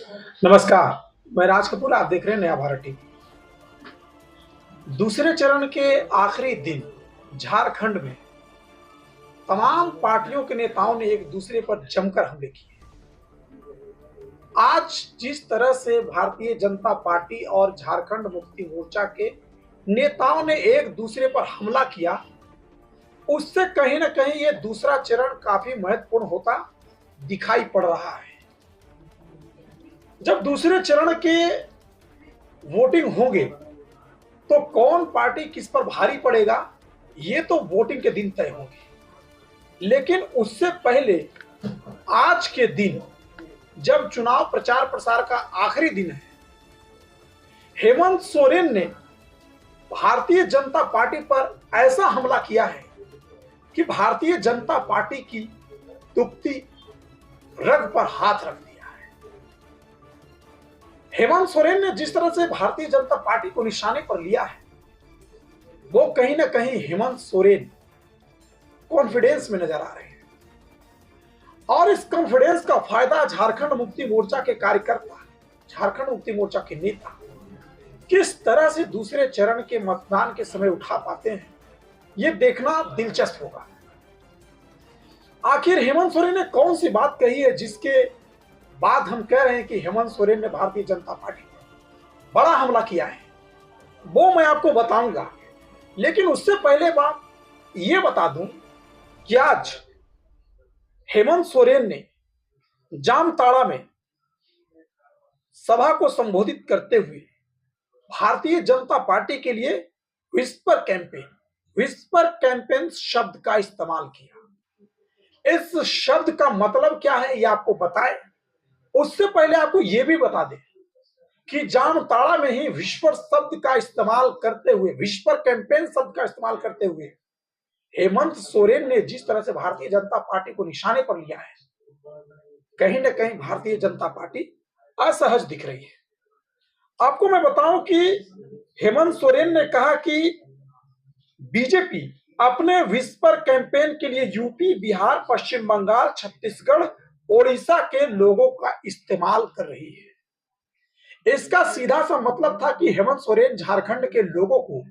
नमस्कार। मैं राज कपूर, आप देख रहे हैं नया भारत टीवी। दूसरे चरण के आखिरी दिन झारखंड में तमाम पार्टियों के नेताओं ने एक दूसरे पर जमकर हमले किए। आज जिस तरह से भारतीय जनता पार्टी और झारखंड मुक्ति मोर्चा के नेताओं ने एक दूसरे पर हमला किया, उससे कहीं ना कहीं ये दूसरा चरण काफी महत्वपूर्ण होता दिखाई पड़ रहा है। जब दूसरे चरण के वोटिंग होंगे तो कौन पार्टी किस पर भारी पड़ेगा, ये तो वोटिंग के दिन तय होंगे। लेकिन उससे पहले आज के दिन, जब चुनाव प्रचार प्रसार का आखिरी दिन है, हेमंत सोरेन ने भारतीय जनता पार्टी पर ऐसा हमला किया है कि भारतीय जनता पार्टी की दुखती रग पर हाथ रख दिया है। हेमंत सोरेन ने जिस तरह से भारतीय जनता पार्टी को निशाने पर लिया है, वो कहीं ना कहीं हेमंत सोरेन कॉन्फिडेंस में नजर आ रहे हैं। और इस कॉन्फिडेंस का फायदा झारखंड मुक्ति मोर्चा के कार्यकर्ता, झारखंड मुक्ति मोर्चा के नेता किस तरह से दूसरे चरण के मतदान के समय उठा पाते हैं, ये देखना दिलचस्प होगा। आखिर हेमंत सोरेन ने कौन सी बात कही है जिसके बाद हम कह रहे हैं कि हेमंत सोरेन ने भारतीय जनता पार्टी पर बड़ा हमला किया है, वो मैं आपको बताऊंगा। लेकिन उससे पहले बात ये बता दूं कि आज हेमंत सोरेन ने जामताड़ा में सभा को संबोधित करते हुए भारतीय जनता पार्टी के लिए विस्पर कैंपेन शब्द का इस्तेमाल किया। इस शब्द का मतलब क्या है ये आपको बताए, उससे पहले आपको यह भी बता दें कि जामताड़ा में ही विस्पर शब्द का इस्तेमाल करते हुए, विस्पर कैंपेन शब्द का इस्तेमाल करते हुए हेमंत सोरेन ने जिस तरह से भारतीय जनता पार्टी को निशाने पर लिया है, कहीं ना कहीं भारतीय जनता पार्टी असहज दिख रही है। आपको मैं बताऊं कि हेमंत सोरेन ने कहा कि बीजेपी अपने विस्पर कैंपेन के लिए यूपी, बिहार, पश्चिम बंगाल, छत्तीसगढ़, ओडिशा के लोगों का इस्तेमाल कर रही है। इसका सीधा सा मतलब था कि हेमंत सोरेन झारखंड के लोगों को,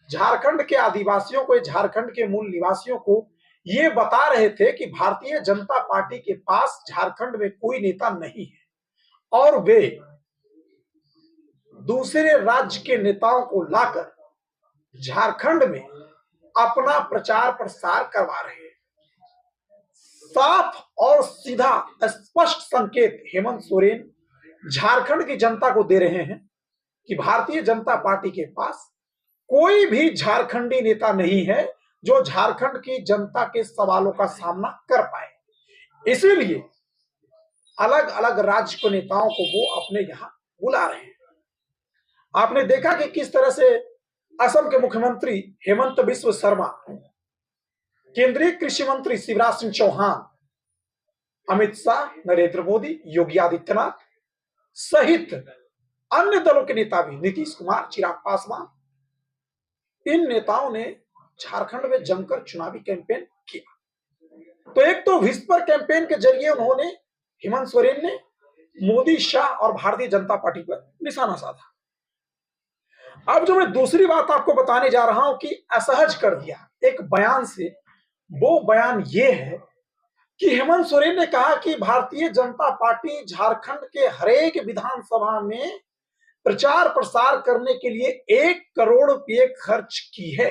झारखंड के आदिवासियों को, झारखंड के मूल निवासियों को ये बता रहे थे कि भारतीय जनता पार्टी के पास झारखंड में कोई नेता नहीं है और वे दूसरे राज्य के नेताओं को लाकर झारखंड में अपना प्रचार प्रसार करवा रहे हैं। साफ और सीधा स्पष्ट संकेत हेमंत सोरेन झारखंड की जनता को दे रहे हैं कि भारतीय जनता पार्टी के पास कोई भी झारखंडी नेता नहीं है जो झारखंड की जनता के सवालों का सामना कर पाए। इसीलिए अलग अलग राज्य के नेताओं को वो अपने यहां बुला रहे हैं। आपने देखा कि किस तरह से असम के मुख्यमंत्री हेमंत बिस्व शर्मा, केंद्रीय कृषि मंत्री शिवराज सिंह चौहान, अमित शाह, नरेंद्र मोदी, योगी आदित्यनाथ सहित अन्य दलों के नेता भी, नीतीश कुमार, चिराग पासवान, इन नेताओं ने झारखंड में जमकर चुनावी कैंपेन किया। तो एक तो विस्पर कैंपेन के जरिए उन्होंने, हेमंत सोरेन ने मोदी, शाह और भारतीय जनता पार्टी पर निशाना साधा। अब जो मैं दूसरी बात आपको बताने जा रहा हूं कि असहज कर दिया एक बयान से, वो बयान ये है कि हेमंत सोरेन ने कहा कि भारतीय जनता पार्टी झारखंड के हरेक विधानसभा में प्रचार प्रसार करने के लिए 1 करोड़ रुपए खर्च की है।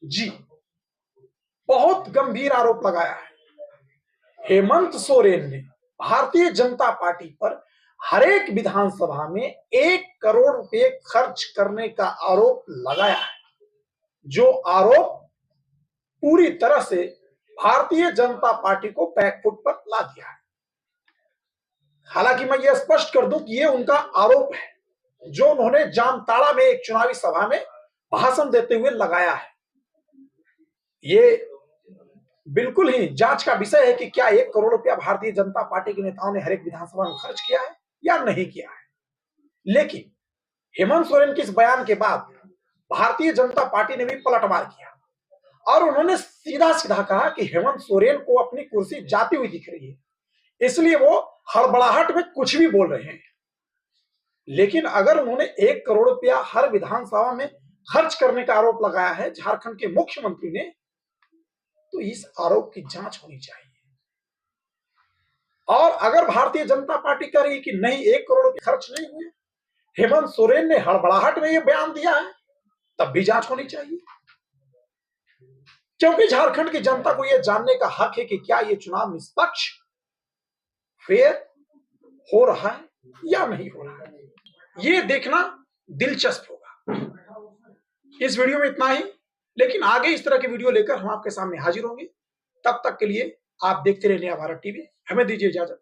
जी, बहुत गंभीर आरोप लगाया है। हेमंत सोरेन ने भारतीय जनता पार्टी पर हरेक विधानसभा में 1 करोड़ रुपए खर्च करने का आरोप लगाया है, जो आरोप पूरी तरह से भारतीय जनता पार्टी को बैकफुट पर ला दिया है। हालांकि मैं यह स्पष्ट कर दूं कि यह उनका आरोप है जो उन्होंने जामताड़ा में एक चुनावी सभा में भाषण देते हुए लगाया है। ये बिल्कुल ही जांच का विषय है कि क्या 1 करोड़ रुपया भारतीय जनता पार्टी के नेताओं ने हर एक विधानसभा में खर्च किया है या नहीं किया है। लेकिन हेमंत सोरेन के इस बयान के बाद भारतीय जनता पार्टी ने भी पलटवार किया और उन्होंने सीधा सीधा कहा कि हेमंत सोरेन को अपनी कुर्सी जाती हुई दिख रही है, इसलिए वो हड़बड़ाहट में कुछ भी बोल रहे हैं। लेकिन अगर उन्होंने 1 करोड़ रुपया हर विधानसभा में खर्च करने का आरोप लगाया है झारखंड के मुख्यमंत्री ने, तो इस आरोप की जांच होनी चाहिए। और अगर भारतीय जनता पार्टी कह रही है कि नहीं 1 करोड़ रुपए खर्च नहीं हुए, हेमंत सोरेन ने हड़बड़ाहट में यह बयान दिया है, तब भी जांच होनी चाहिए। क्योंकि झारखंड की जनता को यह जानने का हक है कि क्या यह चुनाव निष्पक्ष, फेयर हो रहा है या नहीं हो रहा है। यह देखना दिलचस्प होगा। इस वीडियो में इतना ही, लेकिन आगे इस तरह की वीडियो लेकर हम आपके सामने हाजिर होंगे। तब तक के लिए आप देखते रहिए नया भारत टीवी। हमें दीजिए इजाजत।